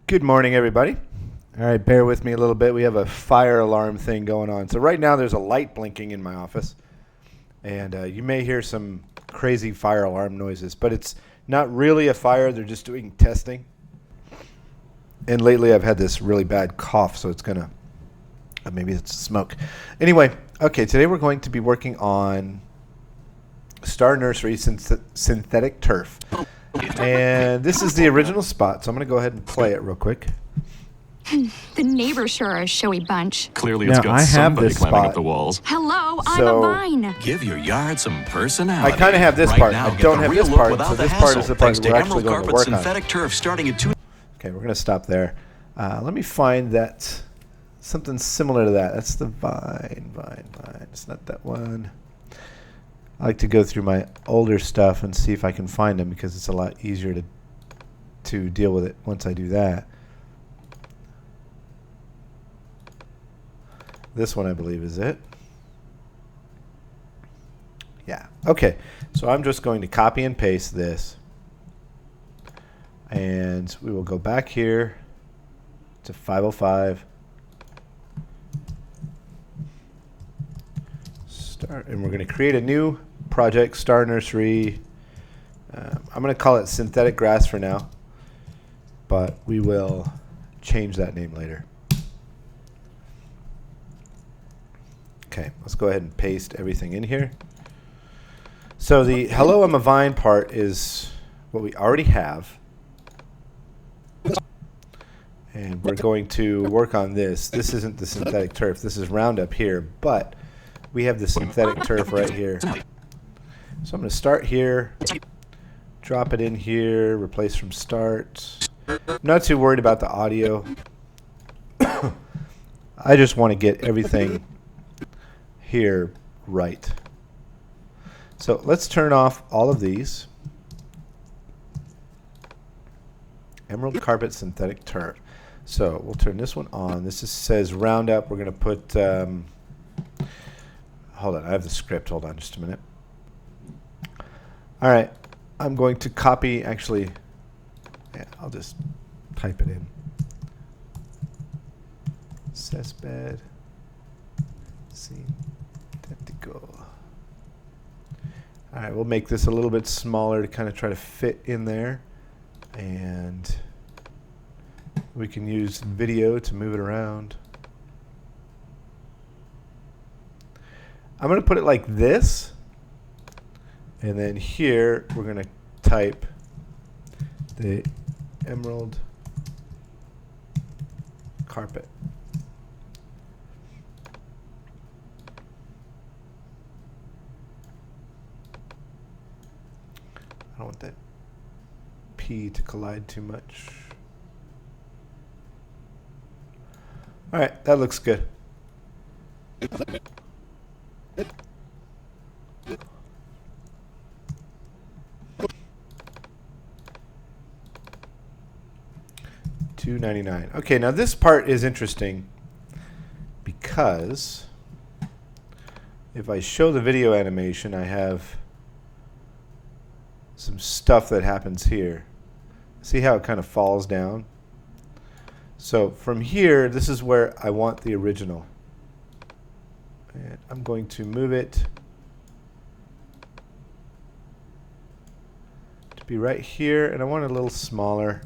Good morning, everybody. All right, bear with me a little bit. We have a fire alarm thing going on. So right now there's a light blinking in my office, and you may hear some crazy fire alarm noises, but it's not really a fire. They're just doing testing. And lately I've had this really bad cough, so it's going to, maybe it's smoke. Anyway, okay, today we're going to be working on Star Nursery synthetic turf. And this is the original spot, so I'm going to go ahead and play it real quick. The neighbors sure are a showy bunch. Clearly it's got somebody climbing up the walls. Hello, I'm a vine. Give your yard some personality. I kind of have this part. Now, I don't have this part, so this part is the part we're actually going to work synthetic on. Turf starting at Okay, we're going to stop there. Let me find that something similar to that. That's the vine. It's not that one. I like to go through my older stuff and see if I can find them because it's a lot easier to deal with it once I do that. This one, I believe, is it. Yeah. Okay. So I'm just going to copy and paste this. And we will go back here to 505. And we're going to create a new project, Star Nursery. I'm going to call it Synthetic Grass for now, but we will change that name later. Okay, let's go ahead and paste everything in here. So the Hello, I'm a Vine part is what we already have. And we're going to work on this. This isn't the synthetic turf. This is Roundup here, but we have the synthetic turf right here. So I'm going to start here, drop it in here, replace from start. I'm not too worried about the audio. I just want to get everything here right. So let's turn off all of these. Emerald carpet synthetic turf. So we'll turn this one on. This just says Roundup. We're going to put hold on, I have the script. Hold on just a minute. All right, I'm going to copy, actually, yeah, I'll just type it in. Cessped Synthetico. All right, we'll make this a little bit smaller to kind of try to fit in there. And we can use video to move it around. I'm going to put it like this, and then here we're going to type the emerald carpet. I don't want that P to collide too much. All right, that looks good. $2.99. Okay, now this part is interesting because if I show the video animation, I have some stuff that happens here. See how it kind of falls down? So from here, this is where I want the original. And I'm going to move it to be right here, and I want it a little smaller.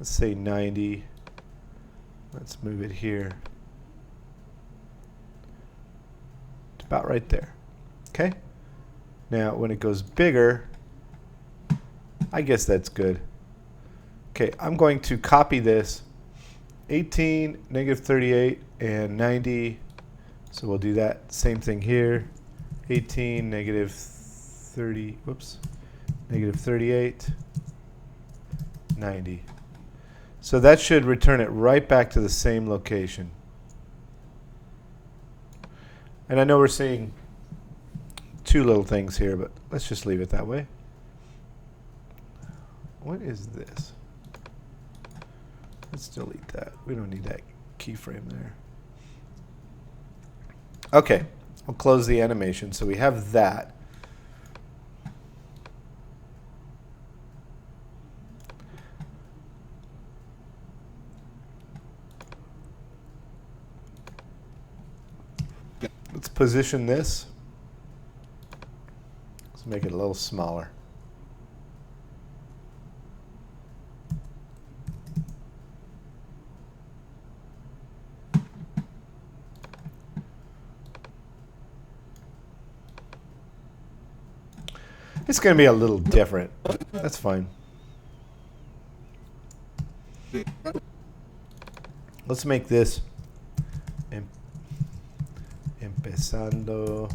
Let's say 90. Let's move it here. It's about right there. Okay? Now, when it goes bigger, I guess that's good. Okay, I'm going to copy this. 18, -38, and 90. So we'll do that same thing here. 18, -30, whoops, -38, 90. So that should return it right back to the same location. And I know we're seeing two little things here, but let's just leave it that way. What is this? Let's delete that. We don't need that keyframe there. Okay, I'll close the animation. So we have that. Let's position this. Let's make it a little smaller. It's going to be a little different. That's fine. Let's make this empezando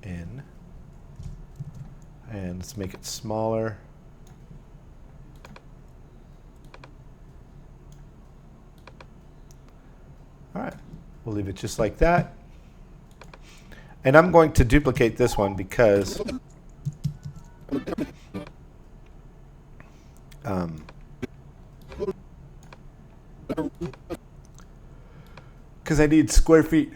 en, and let's make it smaller. All right, we'll leave it just like that. And I'm going to duplicate this one because I need square feet.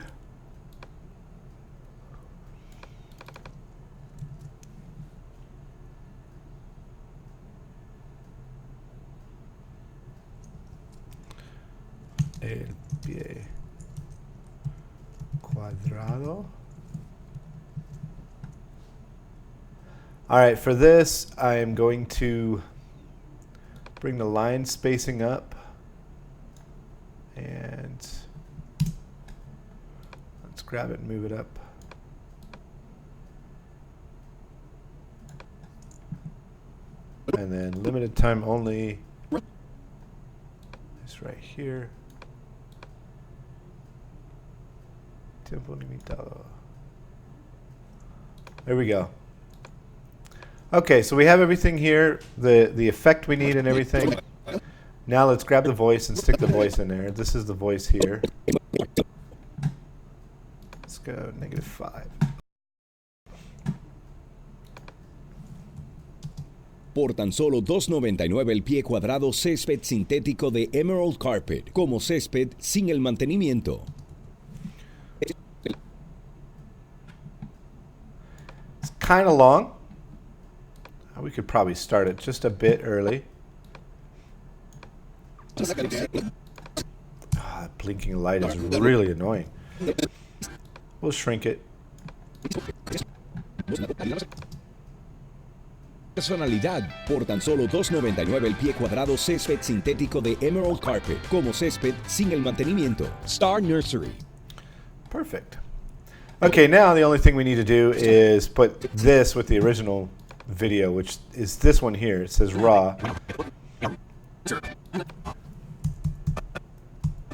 El pie cuadrado. All right, for this, I am going to bring the line spacing up, and let's grab it and move it up. And then limited time only, this right here. Tiempo limitado. There we go. Okay, so we have everything here, the effect we need and everything. Now let's grab the voice and stick the voice in there. This is the voice here. Let's go -5. Por tan solo $2.99 el pie cuadrado césped sintético de Emerald Carpet, como césped sin el mantenimiento. It's kind of long. We could probably start it just a bit early. That blinking light is really annoying. We'll shrink it. Personalidad, por tan solo $2.99 el pie cuadrado césped sintético de Emerald Carpet, como césped sin el mantenimiento. Star Nursery. Perfect. Okay, now the only thing we need to do is put this with the original video, which is this one here. It says raw.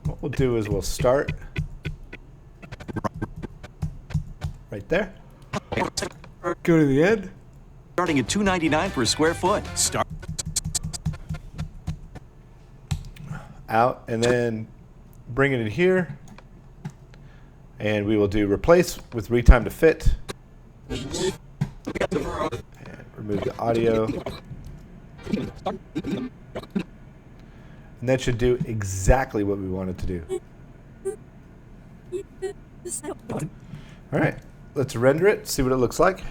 What we'll do is we'll start right there. Go to the end. Starting at $2.99 per square foot. Out, and then bring it in here. And we will do replace with retime to fit. And remove the audio. And that should do exactly what we want it to do. All right, let's render it, see what it looks like.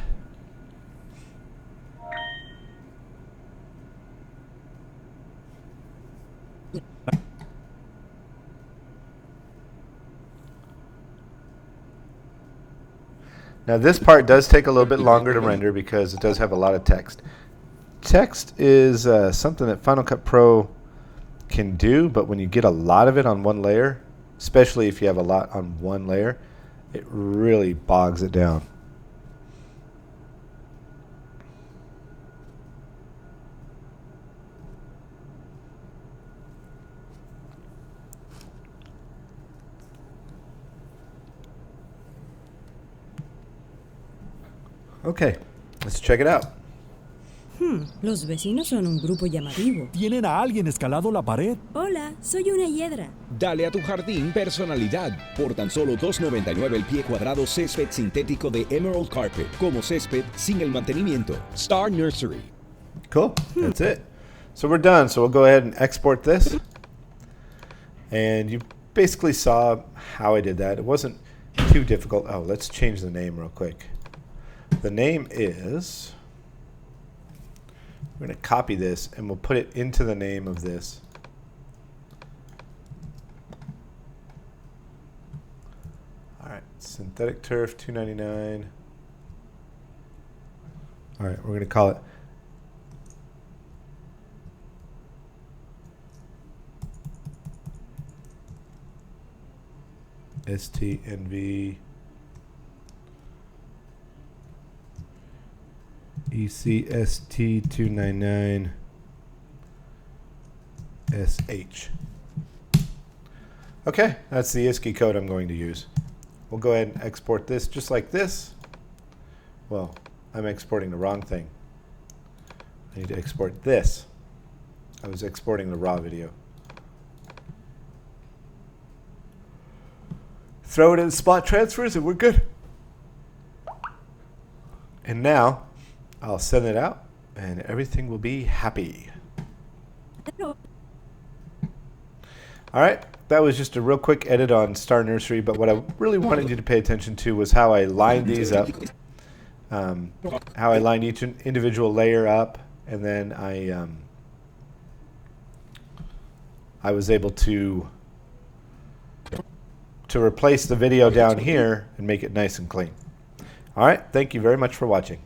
Now this part does take a little bit longer to render because it does have a lot of text. Text is something that Final Cut Pro can do, but when you get a lot of it on one layer, especially if you have a lot on one layer, it really bogs it down. Okay, let's check it out. Los vecinos son un grupo llamativo. ¿Tienen a alguien escalado la pared? Hola, soy una hiedra. Dale a tu jardín personalidad, por tan solo $2.99 el pie cuadrado césped sintético de Emerald Carpet, como césped sin el mantenimiento. Star Nursery. Cool, that's it. So we're done, so we'll go ahead and export this. And you basically saw how I did that. It wasn't too difficult. Oh, let's change the name real quick. The name is, we're going to copy this and we'll put it into the name of this. All right, synthetic turf 299. All right, we're going to call it STNV ECST299SH. Okay, that's the ISCI code I'm going to use. We'll go ahead and export this just like this. Well, I'm exporting the wrong thing. I need to export this. I was exporting the raw video. Throw it in spot transfers and we're good. And now I'll send it out and everything will be happy. All right, that was just a real quick edit on Star Nursery, but what I really wanted you to pay attention to was how I lined these up, how I lined each individual layer up, and then I was able to replace the video down here and make it nice and clean. All right, thank you very much for watching.